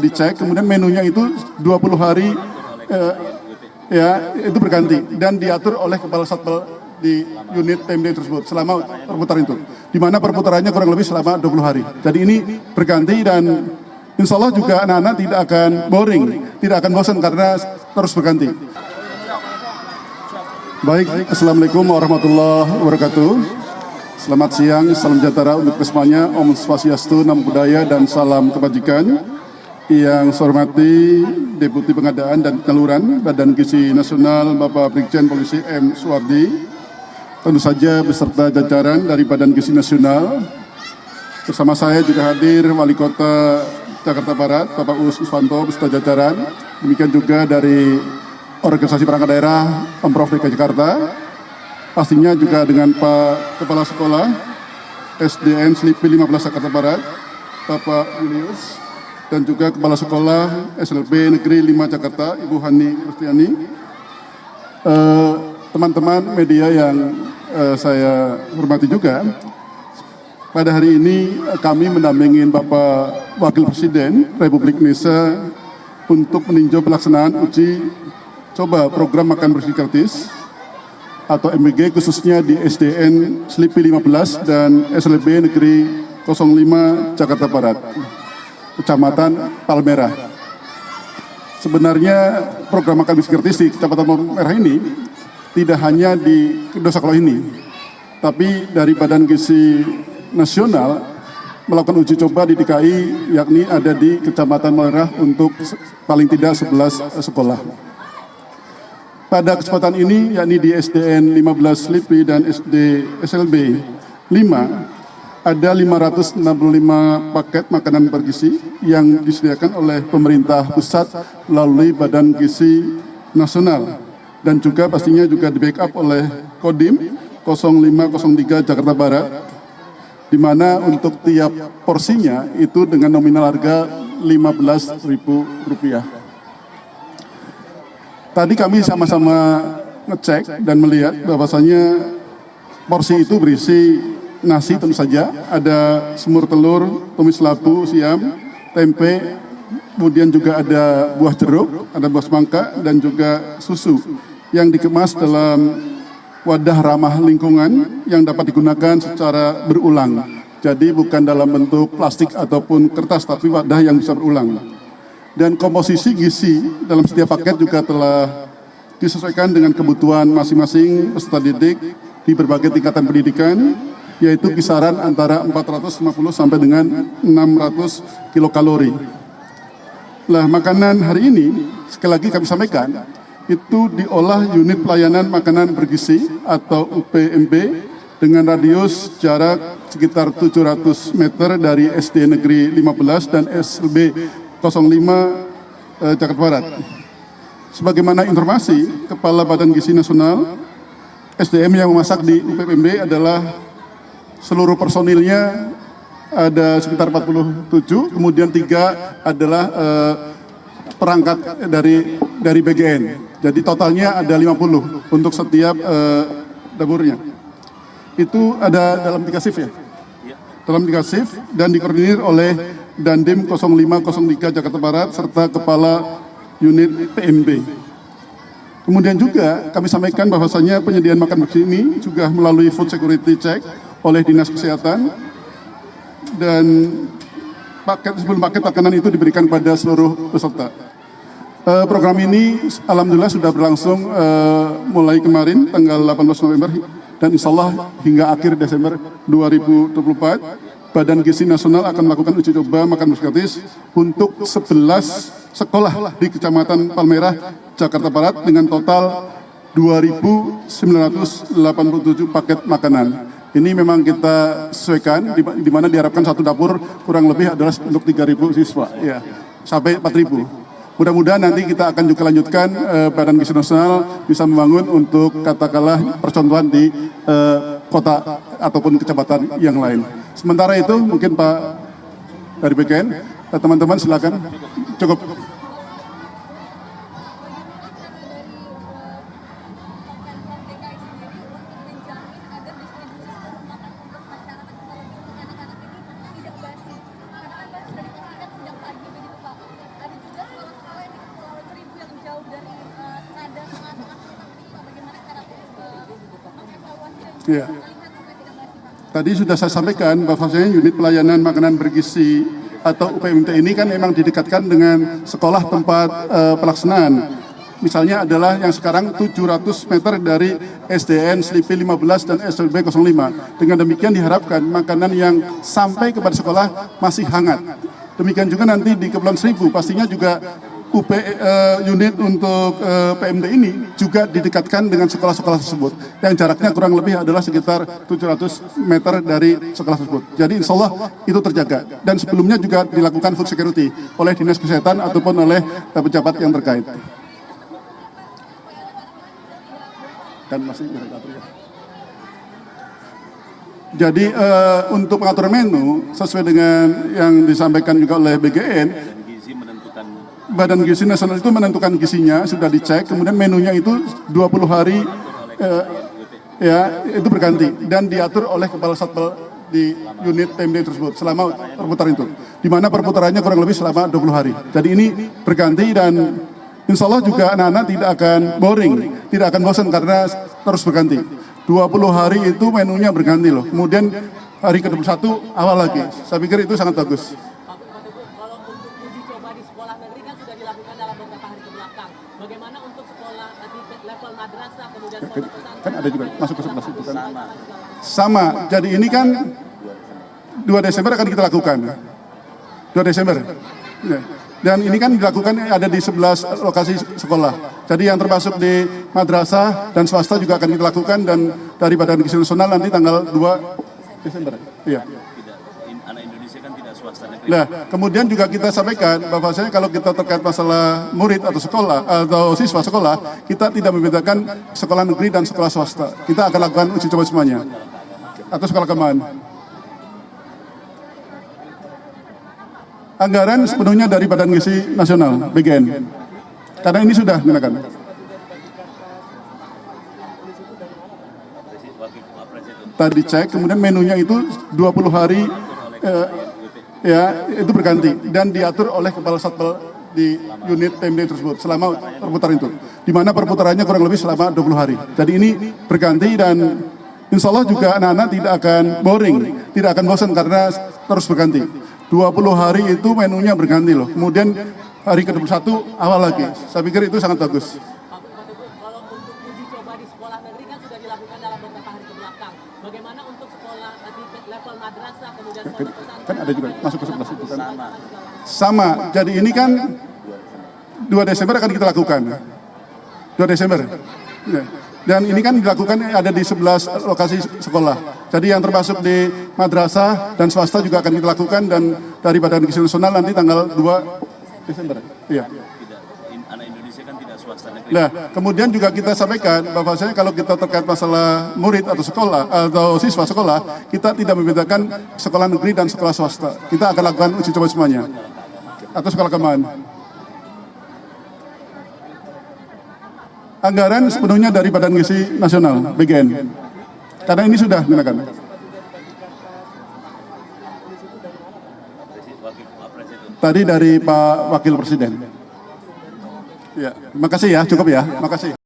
dicek, kemudian menunya itu 20 hari ya itu berganti dan diatur oleh kepala satpel di unit PMD tersebut selama perputaran itu, di mana perputarannya kurang lebih selama 20 hari. Jadi ini berganti dan insya Allah juga anak-anak tidak akan boring, tidak akan bosan karena terus berganti. Baik, Assalamualaikum warahmatullahi wabarakatuh. Selamat siang, salam sejahtera untuk semuanya, Om Swastiastu, Namo Buddhaya, dan salam kebajikan. Yang saya hormati Deputi Pengadaan dan Penyaluran Badan Gizi Nasional Bapak Brigjen Polisi M. Suwardi, tentu saja beserta jajaran dari Badan Gizi Nasional. Bersama saya juga hadir Wali Kota Jakarta Barat, Bapak Uus Iswanto beserta jajaran. Demikian juga dari Organisasi Perangkat Daerah Pemprov DKI Jakarta. Pastinya juga dengan Pak Kepala Sekolah SDN Slipi 15 Jakarta Barat, Bapak Julius, dan juga Kepala Sekolah SLB Negeri 5 Jakarta, Ibu Hani Rustiani. Teman-teman media yang saya hormati juga, pada hari ini kami mendampingi Bapak Wakil Presiden Republik Indonesia untuk meninjau pelaksanaan uji coba program makan bersih gratis atau MBG khususnya di SDN Slipi 15 dan SLB Negeri 05 Jakarta Barat, Kecamatan Palmerah. Sebenarnya program makan bersih gratis di Kecamatan Palmerah ini tidak hanya di kedua sekolah ini, tapi dari Badan Gizi Nasional melakukan uji coba di DKI, yakni ada di Kecamatan Palmerah untuk paling tidak 11 sekolah. Pada kesempatan ini, yakni di SDN 15 Slipi dan SD SLB 5, ada 565 paket makanan bergizi yang disediakan oleh pemerintah pusat melalui Badan Gizi Nasional dan juga pastinya juga di backup oleh Kodim 0503 Jakarta Barat, di mana untuk tiap porsinya itu dengan nominal harga Rp15.000. Tadi kami sama-sama ngecek dan melihat bahwasanya porsi itu berisi nasi tentu saja, ada semur telur, tumis labu, siam, tempe, kemudian juga ada buah jeruk, ada buah semangka, dan juga susu yang dikemas dalam wadah ramah lingkungan yang dapat digunakan secara berulang. Jadi bukan dalam bentuk plastik ataupun kertas, tapi wadah yang bisa berulang. Dan komposisi gizi dalam setiap paket juga telah disesuaikan dengan kebutuhan masing-masing peserta didik di berbagai tingkatan pendidikan, yaitu kisaran antara 450 sampai dengan 600 kilokalori. Nah, makanan hari ini, sekali lagi kami sampaikan, itu diolah unit pelayanan makanan bergizi atau UPMB dengan radius jarak sekitar 700 meter dari SD Negeri 15 dan SLB 05 Jakarta Barat. Sebagaimana informasi, Kepala Badan Gizi Nasional, SDM yang memasak di UPMB adalah seluruh personilnya ada sekitar 47, kemudian 3 adalah perangkat dari BGN. Jadi totalnya ada 50 untuk setiap dapurnya. Itu ada dalam 3 shift ya? Dalam 3 shift dan dikoordinir oleh Dandim 0503 Jakarta Barat serta Kepala Unit PMB. Kemudian juga kami sampaikan bahwasanya penyediaan makan bersih ini juga melalui food security check oleh Dinas Kesehatan, dan sebelum paket makanan itu diberikan pada seluruh peserta. Program ini alhamdulillah sudah berlangsung mulai kemarin tanggal 18 November dan insya Allah hingga akhir Desember 2024. Badan Gizi Nasional akan melakukan uji coba makan bersih gratis untuk 11 sekolah di Kecamatan Palmerah, Jakarta Barat dengan total 2.987 paket makanan. Ini memang kita sesuaikan, di mana diharapkan satu dapur kurang lebih adalah untuk 3.000 siswa, ya, sampai 4.000. Mudah-mudahan nanti kita akan juga lanjutkan, Badan Gizi Nasional bisa membangun untuk katakanlah percontohan di kota ataupun kecamatan yang lain. Sementara itu mungkin Pak dari BGN, teman-teman silakan. Cukup. Ya. Tadi sudah saya sampaikan bahwasanya unit pelayanan makanan bergizi atau UPMT ini kan memang didekatkan dengan sekolah tempat pelaksanaan. Misalnya adalah yang sekarang 700 meter dari SDN Slipi 15 dan SLB 05. Dengan demikian diharapkan makanan yang sampai kepada sekolah masih hangat. Demikian juga nanti di Kepulauan Seribu pastinya juga unit untuk PMD ini juga didekatkan dengan sekolah-sekolah tersebut yang jaraknya kurang lebih adalah sekitar 700 meter dari sekolah tersebut. Jadi insya Allah itu terjaga dan sebelumnya juga dilakukan food security oleh Dinas Kesehatan ataupun oleh pejabat yang terkait. Dan masih ya. Jadi untuk pengaturan menu sesuai dengan yang disampaikan juga oleh BGN, Badan Gizi Nasional itu menentukan gizinya, sudah dicek, kemudian menunya itu 20 hari ya itu berganti dan diatur oleh kepala satpel di unit PMD tersebut selama perputaran itu, di mana perputarannya kurang lebih selama 20 hari. Jadi ini berganti dan insya Allah juga anak-anak tidak akan boring, tidak akan bosan karena terus berganti. 20 hari itu menunya berganti loh, kemudian hari ke-21 awal lagi. Saya pikir itu sangat bagus. Bagaimana untuk sekolah di level madrasah kemudian kan ada juga masuk ke sebelah situ kan. Sama. Jadi ini kan 2 Desember akan kita lakukan. 2 Desember. Ya. Dan ini kan dilakukan ada di 11 lokasi sekolah. Jadi yang termasuk di madrasah dan swasta juga akan kita lakukan dan dari Badan Gizi Nasional nanti tanggal 2 Desember. Iya. Nah, kemudian juga kita sampaikan bahwasanya kalau kita terkait masalah murid atau sekolah atau siswa sekolah, kita tidak membedakan sekolah negeri dan sekolah swasta. Kita akan lakukan uji coba semuanya. Atau sekolah kemana? Anggaran sepenuhnya dari Badan Gizi Nasional, BGN. Karena ini sudah digunakan. Tadi cek, kemudian menunya itu 20 hari ya itu berganti dan diatur oleh kepala satpel di unit PMD tersebut selama perputaran itu, di mana perputarannya kurang lebih selama 20 hari. Jadi ini berganti dan insya Allah juga anak-anak tidak akan boring, tidak akan bosan karena terus berganti. 20 hari itu menunya berganti loh, kemudian hari ke-21 awal lagi. Saya pikir itu sangat bagus. Kalau untuk uji coba di sekolah negeri kan sudah dilakukan dalam beberapa hari kebelakang. Bagaimana untuk sekolah di level madrasah kemudian sekolah pesantren? Kan ada juga masuk ke sebelah situ kan. Sama. Jadi ini kan 2 Desember akan kita lakukan. 2 Desember. Ya. Dan ini kan dilakukan ada di 11 lokasi sekolah. Jadi yang termasuk di madrasah dan swasta juga akan kita lakukan dan dari Badan Gizi Nasional nanti tanggal 2 Desember. Iya. Anak Indonesia kan tidak swasta negeri. Nah, kemudian juga kita sampaikan bahwasanya kalau kita terkait masalah murid atau sekolah atau siswa sekolah, kita tidak membedakan sekolah negeri dan sekolah swasta. Kita akan lakukan uji coba semuanya. Atau sekolah kemana? Anggaran sepenuhnya dari Badan Gizi Nasional, BGN. Karena ini sudah digunakan. Tadi dari Pak Wakil Presiden. Ya, terima kasih ya, cukup ya, terima kasih.